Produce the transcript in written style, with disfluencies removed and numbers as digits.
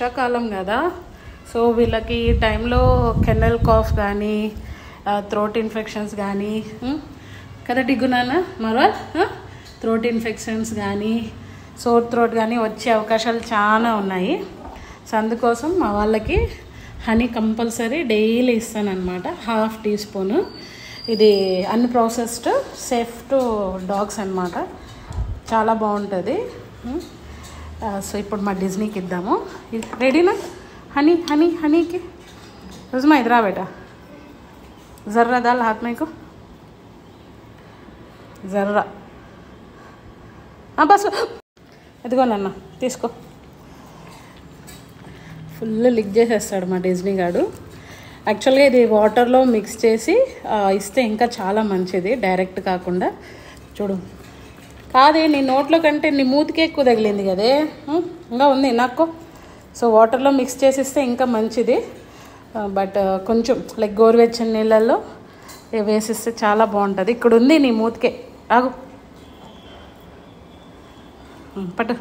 వర్షాకాలం కదా, సో వీళ్ళకి ఈ టైంలో కెన్నెల్ కాఫ్ కానీ థ్రోట్ ఇన్ఫెక్షన్స్ కానీ కదా డిగ్గునాన్న మరవల్ థ్రోట్ ఇన్ఫెక్షన్స్ కానీ సోర్ థ్రోట్ కానీ వచ్చే అవకాశాలు చాలా ఉన్నాయి. సో అందుకోసం మా వాళ్ళకి హనీ కంపల్సరీ డైలీ ఇస్తానన్నమాట. 1/2 టీ స్పూను. ఇది అన్ప్రాసెస్డ్ సేఫ్ టు డాగ్స్ అన్నమాట. చాలా బాగుంటుంది. సో ఇప్పుడు మా డిజ్నీకి ఇద్దాము. రెడీనా హనీ హనీ హనీకి రోజుమా ఇదిరా బేటా జర్రా దాల్ హాత్ మేకు జర్రా బస్ ఎదిగో నాన్న తీసుకో. ఫుల్ లిక్ చేసేస్తాడు మా డిజ్నీ గాడు. యాక్చువల్గా ఇది వాటర్లో మిక్స్ చేసి ఇస్తే ఇంకా చాలా మంచిది, డైరెక్ట్ కాకుండా. చూడు కాదే నీ నోట్లో కంటే నీ మూతికే ఎక్కువ తగిలింది కదే, ఇంకా ఉంది నాకు. సో వాటర్లో మిక్స్ చేసి ఇస్తే ఇంకా మంచిది. బట్ కొంచెం లైక్ గోరువెచ్చని నీళ్ళల్లో వేసిస్తే చాలా బాగుంటుంది. ఇక్కడ ఉంది నీ మూతికే, ఆగు పట్టు.